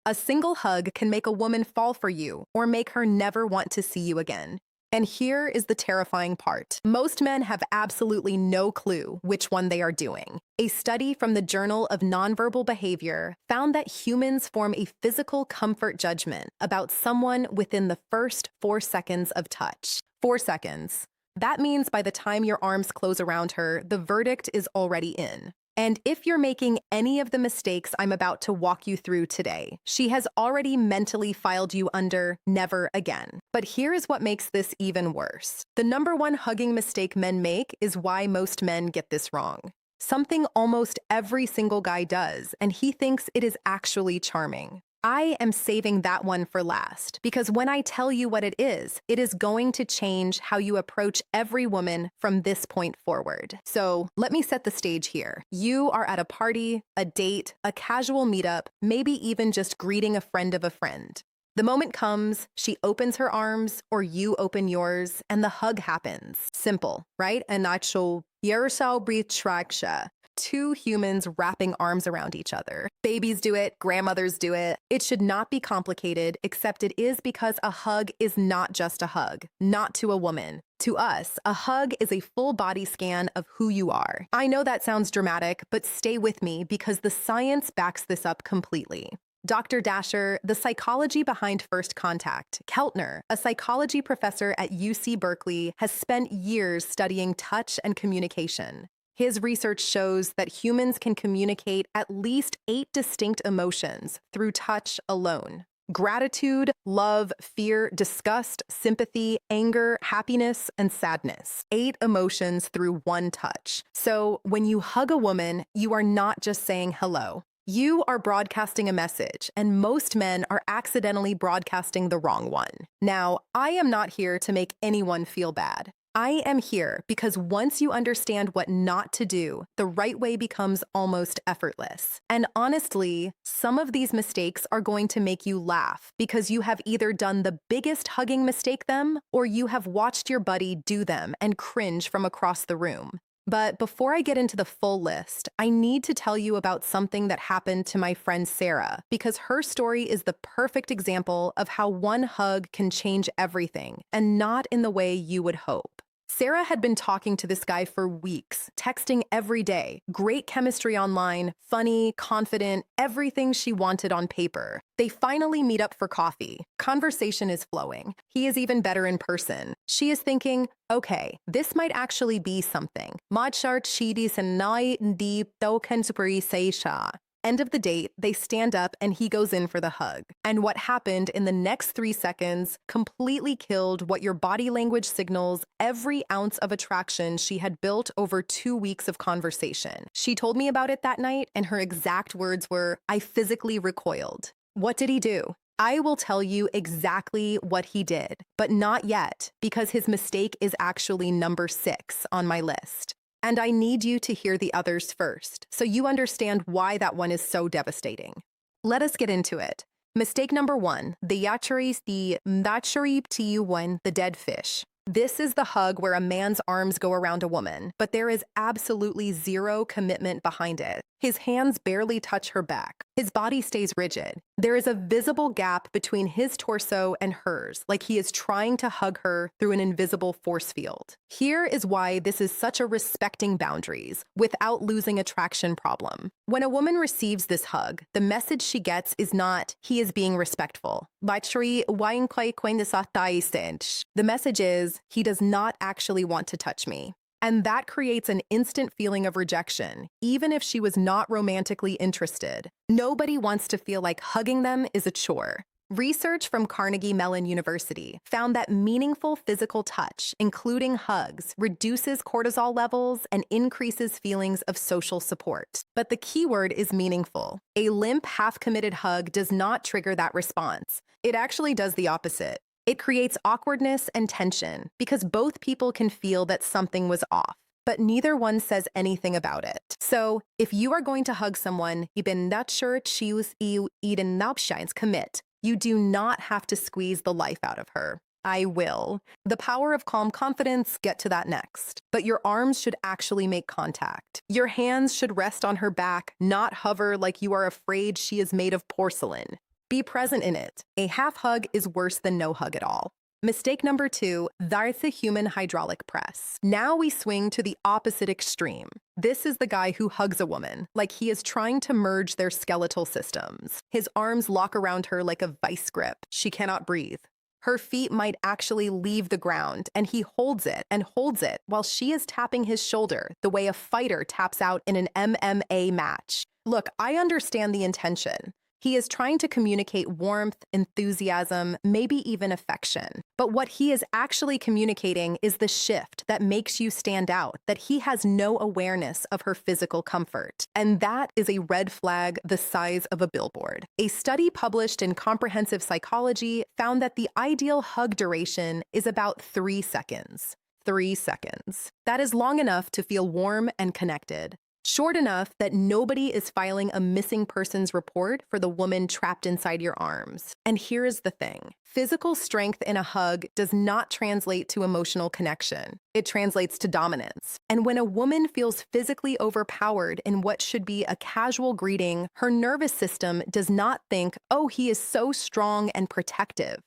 A single hug can make a woman fall for you or make her never want to see you again. And here is the terrifying part. Most men have absolutely no clue which one they are doing. A study from the Journal of Nonverbal Behavior found that humans form a physical comfort judgment about someone within the first 4 seconds of touch. 4 seconds. That means by the time your arms close around her, the verdict is already in. And if you're making any of the mistakes I'm about to walk you through today, she has already mentally filed you under never again. But here is what makes this even worse. The number one hugging mistake men make is why most men get this wrong. Something almost every single guy does, and he thinks it is actually charming. I am saving that one for last, because when I tell you what it is going to change how you approach every woman from this point forward. So let me set the stage here. You are at a party, a date, a casual meetup, maybe even just greeting a friend of a friend. The moment comes, she opens her arms or you open yours, and the hug happens. Simple, right? An actual two humans wrapping arms around each other. Babies do it, grandmothers do it. It should not be complicated, except it is because a hug is not just a hug, not to a woman. To us, a hug is a full body scan of who you are. I know that sounds dramatic, but stay with me because the science backs this up completely. Dr. Dasher, the psychology behind first contact. Keltner, a psychology professor at UC Berkeley, has spent years studying touch and communication. His research shows that humans can communicate at least 8 distinct emotions through touch alone. Gratitude, love, fear, disgust, sympathy, anger, happiness, and sadness. 8 emotions through one touch. So when you hug a woman, you are not just saying hello. You are broadcasting a message, and most men are accidentally broadcasting the wrong one. Now, I am not here to make anyone feel bad. I am here because once you understand what not to do, the right way becomes almost effortless. And honestly, some of these mistakes are going to make you laugh because you have either done the biggest hugging mistake them or you have watched your buddy do them and cringe from across the room. But before I get into the full list, I need to tell you about something that happened to my friend Sarah, because her story is the perfect example of how one hug can change everything, and not in the way you would hope. Sarah had been talking to this guy for weeks, texting every day, great chemistry online, funny, confident, everything she wanted on paper. They finally meet up for coffee. Conversation is flowing. He is even better in person. She is thinking, okay, this might actually be something. End of the date, they stand up and he goes in for the hug. And what happened in the next 3 seconds completely killed what your body language signals every ounce of attraction she had built over 2 weeks of conversation. She told me about it that night, and her exact words were, "I physically recoiled." What did he do? I will tell you exactly what he did, but not yet, because his mistake is actually number 6 on my list. And I need you to hear the others first, so you understand why that one is so devastating. Let us get into it. Mistake number 1, the dead fish. This is the hug where a man's arms go around a woman, but there is absolutely zero commitment behind it. His hands barely touch her back. His body stays rigid. There is a visible gap between his torso and hers, like he is trying to hug her through an invisible force field. Here is why this is such a respecting boundaries, without losing attraction problem. When a woman receives this hug, the message she gets is not, he is being respectful. The message is, he does not actually want to touch me. And that creates an instant feeling of rejection, even if she was not romantically interested. Nobody wants to feel like hugging them is a chore. Research from Carnegie Mellon University found that meaningful physical touch, including hugs, reduces cortisol levels and increases feelings of social support. But the key word is meaningful. A limp, half-committed hug does not trigger that response. It actually does the opposite. It creates awkwardness and tension because both people can feel that something was off, but neither one says anything about it. So, if you are going to hug someone, commit. You do not have to squeeze the life out of her. I will. The power of calm confidence, get to that next. But your arms should actually make contact. Your hands should rest on her back, not hover like you are afraid she is made of porcelain. Be present in it. A half hug is worse than no hug at all. Mistake number 2, that's a human hydraulic press. Now we swing to the opposite extreme. This is the guy who hugs a woman, like he is trying to merge their skeletal systems. His arms lock around her like a vice grip. She cannot breathe. Her feet might actually leave the ground, and he holds it while she is tapping his shoulder the way a fighter taps out in an MMA match. Look, I understand the intention. He is trying to communicate warmth, enthusiasm, maybe even affection. But what he is actually communicating is the shift that makes you stand out, that he has no awareness of her physical comfort. And that is a red flag the size of a billboard. A study published in Comprehensive Psychology found that the ideal hug duration is about 3 seconds. 3 seconds. That is long enough to feel warm and connected. Short enough that nobody is filing a missing persons report for the woman trapped inside your arms. And here's the thing. Physical strength in a hug does not translate to emotional connection. It translates to dominance. And when a woman feels physically overpowered in what should be a casual greeting, her nervous system does not think, oh, he is so strong and protective.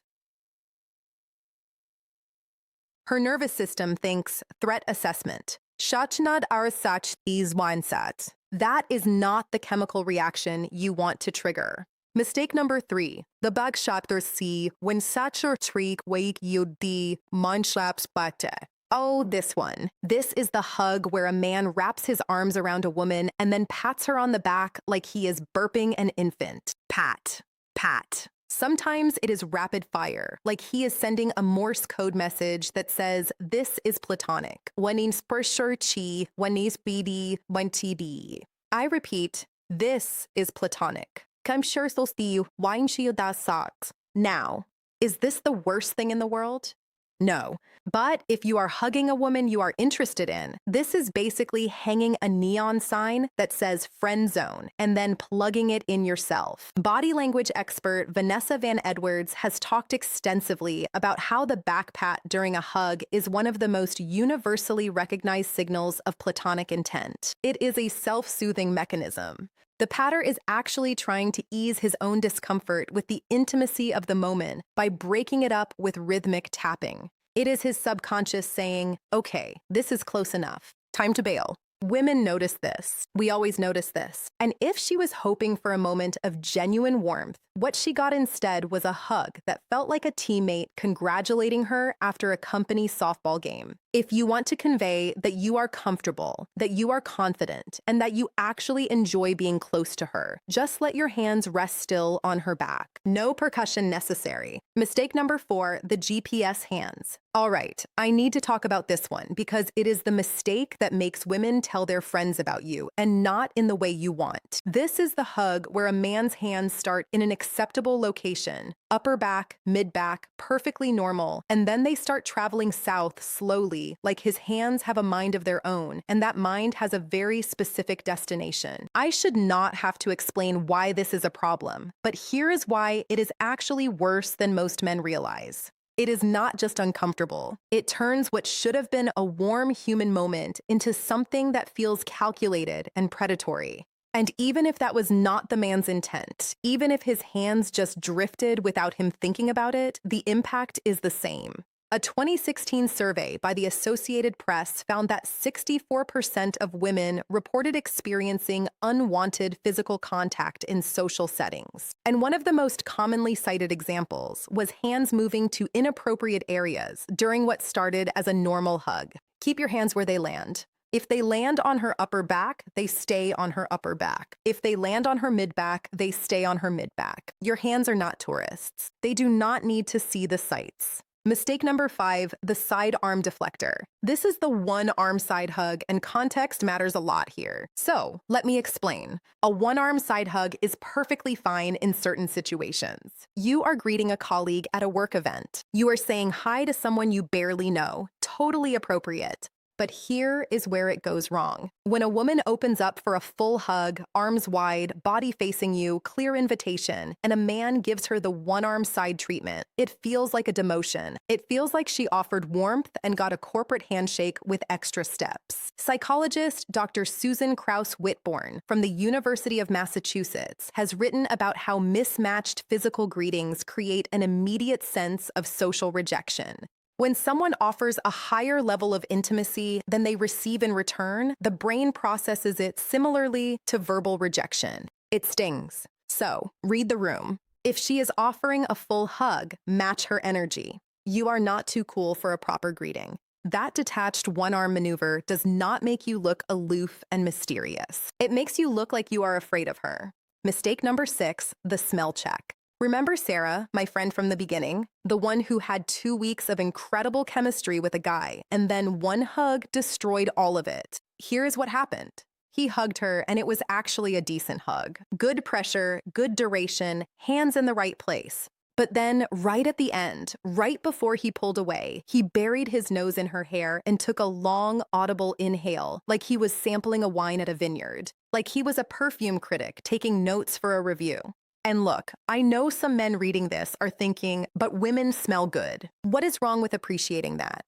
Her nervous system thinks threat assessment. Shachnad arasach is winesat. That is not the chemical reaction you want to trigger. Mistake number 3. The bagshapter si when sacher trik wake yudi manslaps bate. Oh, this one. This is the hug where a man wraps his arms around a woman and then pats her on the back like he is burping an infant. Pat. Pat. Sometimes it is rapid fire, like he is sending a Morse code message that says, this is platonic. Wanin spursher chi, wanis bidi, wantidi. I repeat, this is platonic. Kam sure so see wine da socks. Now, is this the worst thing in the world? No. But if you are hugging a woman you are interested in, this is basically hanging a neon sign that says friend zone and then plugging it in yourself. Body language expert Vanessa Van Edwards has talked extensively about how the back pat during a hug is one of the most universally recognized signals of platonic intent. It is a self-soothing mechanism. The patter is actually trying to ease his own discomfort with the intimacy of the moment by breaking it up with rhythmic tapping. It is his subconscious saying, okay, this is close enough. Time to bail. Women notice this. We always notice this. And if she was hoping for a moment of genuine warmth, what she got instead was a hug that felt like a teammate congratulating her after a company softball game. If you want to convey that you are comfortable, that you are confident, and that you actually enjoy being close to her, just let your hands rest still on her back. No percussion necessary. Mistake number 4, the GPS hands. All right, I need to talk about this one because it is the mistake that makes women tell their friends about you and not in the way you want. This is the hug where a man's hands start in an acceptable location, upper back, mid back, perfectly normal, and then they start traveling south slowly, like his hands have a mind of their own, and that mind has a very specific destination. I should not have to explain why this is a problem, but here is why it is actually worse than most men realize. It is not just uncomfortable. It turns what should have been a warm human moment into something that feels calculated and predatory. And even if that was not the man's intent, even if his hands just drifted without him thinking about it, the impact is the same. A 2016 survey by the Associated Press found that 64% of women reported experiencing unwanted physical contact in social settings. And one of the most commonly cited examples was hands moving to inappropriate areas during what started as a normal hug. Keep your hands where they land. If they land on her upper back, they stay on her upper back. If they land on her mid-back, they stay on her mid-back. Your hands are not tourists. They do not need to see the sights. Mistake number 5, the side arm deflector. This is the one arm side hug, and context matters a lot here. So, let me explain. A one-arm side hug is perfectly fine in certain situations. You are greeting a colleague at a work event. You are saying hi to someone you barely know. Totally appropriate. But here is where it goes wrong. When a woman opens up for a full hug, arms wide, body facing you, clear invitation, and a man gives her the one-arm side treatment, it feels like a demotion. It feels like she offered warmth and got a corporate handshake with extra steps. Psychologist Dr. Susan Krauss Whitbourne from the University of Massachusetts has written about how mismatched physical greetings create an immediate sense of social rejection. When someone offers a higher level of intimacy than they receive in return, the brain processes it similarly to verbal rejection. It stings. So, read the room. If she is offering a full hug, match her energy. You are not too cool for a proper greeting. That detached one-arm maneuver does not make you look aloof and mysterious. It makes you look like you are afraid of her. Mistake number 6, the smell check. Remember Sarah, my friend from the beginning? The one who had 2 weeks of incredible chemistry with a guy, and then one hug destroyed all of it. Here is what happened. He hugged her, and it was actually a decent hug. Good pressure, good duration, hands in the right place. But then, right at the end, right before he pulled away, he buried his nose in her hair and took a long, audible inhale, like he was sampling a wine at a vineyard, like he was a perfume critic taking notes for a review. And look, I know some men reading this are thinking, but women smell good. What is wrong with appreciating that?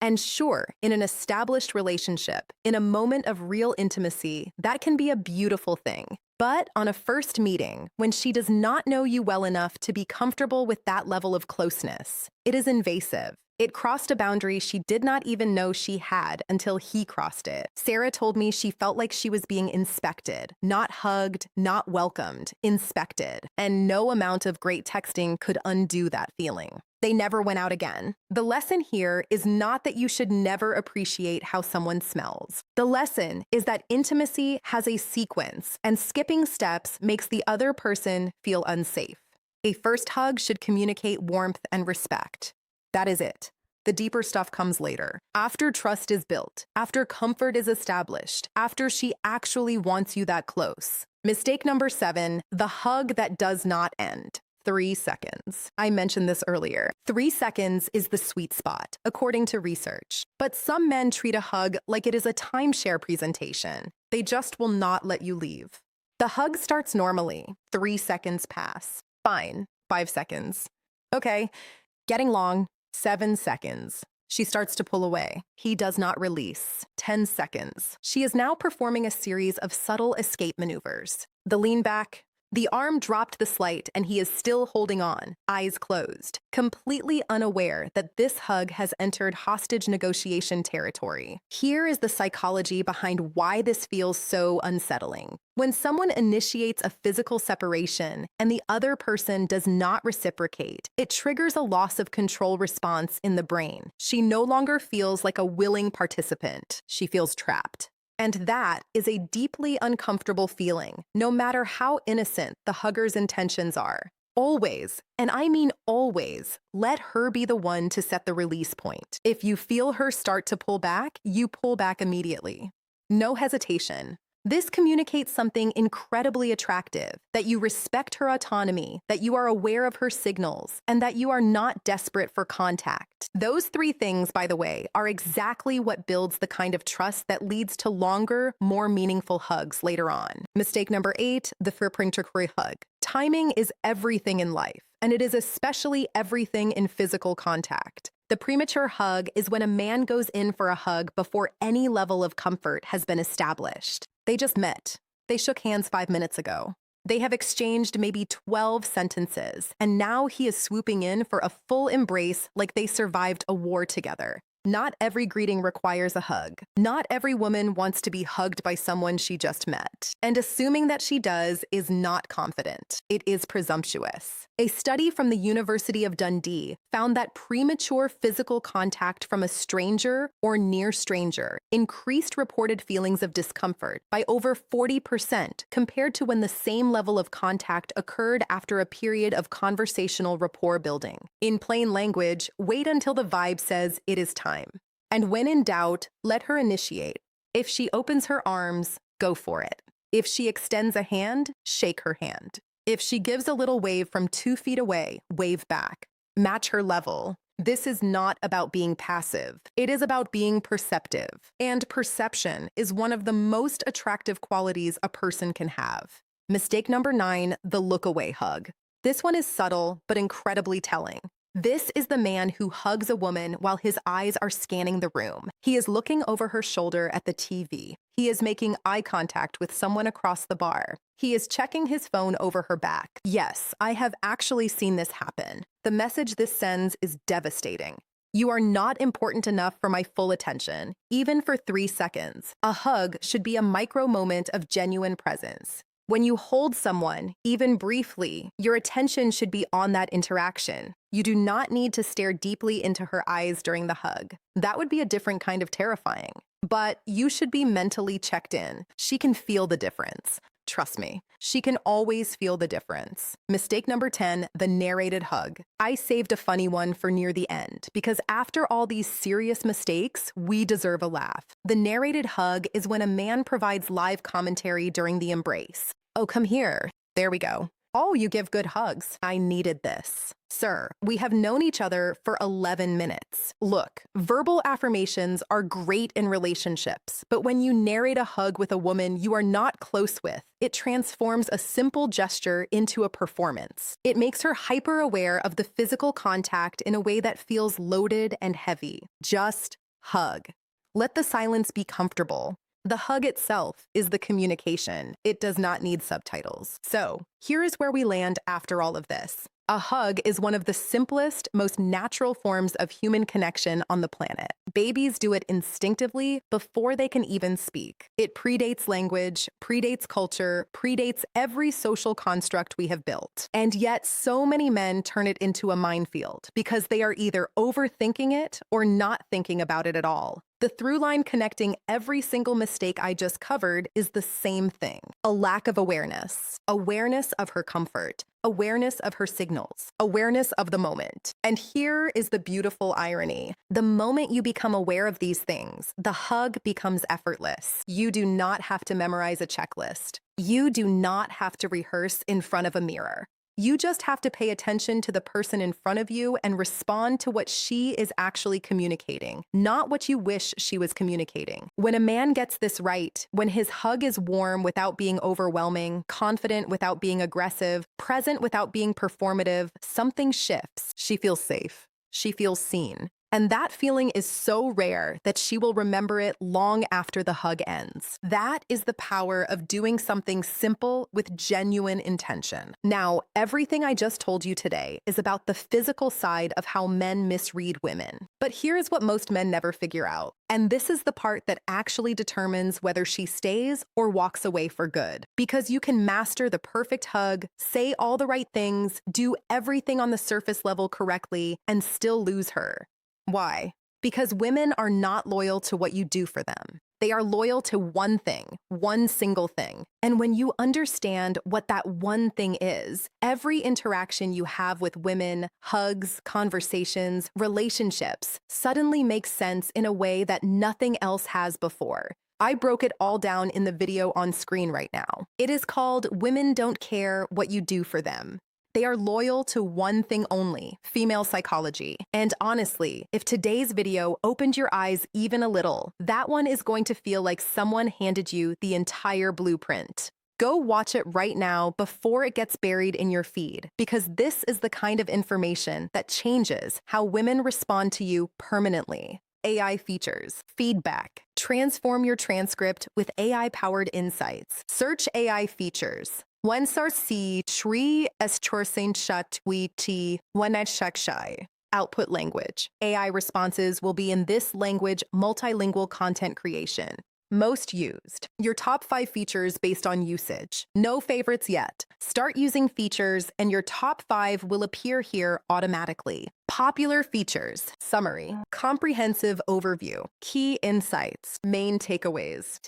And sure, in an established relationship, in a moment of real intimacy, that can be a beautiful thing. But on a first meeting, when she does not know you well enough to be comfortable with that level of closeness, it is invasive. It crossed a boundary she did not even know she had until he crossed it. Sarah told me she felt like she was being inspected, not hugged, not welcomed, inspected. And no amount of great texting could undo that feeling. They never went out again. The lesson here is not that you should never appreciate how someone smells. The lesson is that intimacy has a sequence, and skipping steps makes the other person feel unsafe. A first hug should communicate warmth and respect. That is it. The deeper stuff comes later. After trust is built, after comfort is established, after she actually wants you that close. Mistake number 7, the hug that does not end. 3 seconds. I mentioned this earlier. 3 seconds is the sweet spot, according to research. But some men treat a hug like it is a timeshare presentation. They just will not let you leave. The hug starts normally. 3 seconds pass. Fine. 5 seconds. Okay. Getting long. 7 seconds. She starts to pull away. He does not release. 10 seconds. She is now performing a series of subtle escape maneuvers. The lean back. The arm dropped the slight and he is still holding on, eyes closed, completely unaware that this hug has entered hostage negotiation territory. Here is the psychology behind why this feels so unsettling. When someone initiates a physical separation and the other person does not reciprocate, it triggers a loss of control response in the brain. She no longer feels like a willing participant. She feels trapped. And that is a deeply uncomfortable feeling, no matter how innocent the hugger's intentions are. Always, and I mean always, let her be the one to set the release point. If you feel her start to pull back, you pull back immediately. No hesitation. This communicates something incredibly attractive, that you respect her autonomy, that you are aware of her signals, and that you are not desperate for contact. Those 3 things, by the way, are exactly what builds the kind of trust that leads to longer, more meaningful hugs later on. Mistake number 8, the verprinterkuri hug. Timing is everything in life, and it is especially everything in physical contact. The premature hug is when a man goes in for a hug before any level of comfort has been established. They just met. They shook hands 5 minutes ago. They have exchanged maybe 12 sentences, and now he is swooping in for a full embrace like they survived a war together. Not every greeting requires a hug. Not every woman wants to be hugged by someone she just met. And assuming that she does is not confident. It is presumptuous. A study from the University of Dundee found that premature physical contact from a stranger or near stranger increased reported feelings of discomfort by over 40% compared to when the same level of contact occurred after a period of conversational rapport building. In plain language, wait until the vibe says it is time. And when in doubt, let her initiate. If she opens her arms, go for it. If she extends a hand, shake her hand. If she gives a little wave from 2 feet away, wave back. Match her level. This is not about being passive. It is about being perceptive. And perception is one of the most attractive qualities a person can have. Mistake number 9, the look away hug. This one is subtle, but incredibly telling. This is the man who hugs a woman while his eyes are scanning the room. He is looking over her shoulder at the TV. He is making eye contact with someone across the bar. He is checking his phone over her back. Yes, I have actually seen this happen. The message this sends is devastating. You are not important enough for my full attention, even for 3 seconds. A hug should be a micro moment of genuine presence. When you hold someone, even briefly, your attention should be on that interaction. You do not need to stare deeply into her eyes during the hug. That would be a different kind of terrifying. But you should be mentally checked in. She can feel the difference. Trust me, she can always feel the difference. Mistake number 10, the narrated hug. I saved a funny one for near the end, because after all these serious mistakes, we deserve a laugh. The narrated hug is when a man provides live commentary during the embrace. Oh, come here. There we go. Oh, you give good hugs. I needed this. Sir, we have known each other for 11 minutes. Look, verbal affirmations are great in relationships, but when you narrate a hug with a woman you are not close with, it transforms a simple gesture into a performance. It makes her hyper-aware of the physical contact in a way that feels loaded and heavy. Just hug. Let the silence be comfortable. The hug itself is the communication. It does not need subtitles. So, here is where we land after all of this. A hug is one of the simplest, most natural forms of human connection on the planet. Babies do it instinctively before they can even speak. It predates language, predates culture, predates every social construct we have built. And yet, so many men turn it into a minefield because they are either overthinking it or not thinking about it at all. The through line connecting every single mistake I just covered is the same thing: a lack of awareness. Awareness of her comfort, awareness of her signals, awareness of the moment. And here is the beautiful irony. The moment you become aware of these things, the hug becomes effortless. You do not have to memorize a checklist. You do not have to rehearse in front of a mirror. You just have to pay attention to the person in front of you and respond to what she is actually communicating, not what you wish she was communicating. When a man gets this right, when his hug is warm without being overwhelming, confident without being aggressive, present without being performative, something shifts. She feels safe. She feels seen. And that feeling is so rare that she will remember it long after the hug ends. That is the power of doing something simple with genuine intention. Now, everything I just told you today is about the physical side of how men misread women. But here's what most men never figure out. And this is the part that actually determines whether she stays or walks away for good. Because you can master the perfect hug, say all the right things, do everything on the surface level correctly, and still lose her. Why? Because women are not loyal to what you do for them. They are loyal to one thing, one single thing. And when you understand what that one thing is, every interaction you have with women, hugs, conversations, relationships, suddenly makes sense in a way that nothing else has before. I broke it all down in the video on screen right now. It is called Women Don't Care What You Do for Them. They are loyal to one thing only: female psychology. And honestly, if today's video opened your eyes even a little, that one is going to feel like someone handed you the entire blueprint. Go watch it right now before it gets buried in your feed, because this is the kind of information that changes how women respond to you permanently. AI features, feedback. Transform your transcript with AI-powered insights. Search AI features. One sarsi tree chorsin shat we ti shai. Output language. AI responses will be in this language multilingual content creation. Most used. Your top 5 features based on usage. No favorites yet. Start using features and your top 5 will appear here automatically. Popular features. Summary. Comprehensive overview. Key insights. Main takeaways.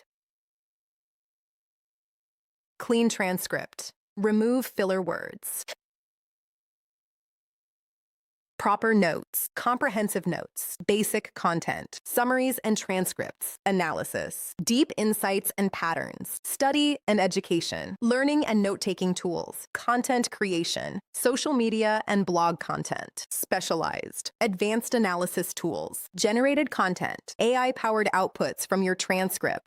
Clean transcript. Remove filler words. proper notes, comprehensive notes, basic content, summaries and transcripts, analysis, deep insights and patterns, study and education, learning and note-taking tools, content creation, social media and blog content, specialized, advanced analysis tools, generated content, AI-powered outputs from your transcript,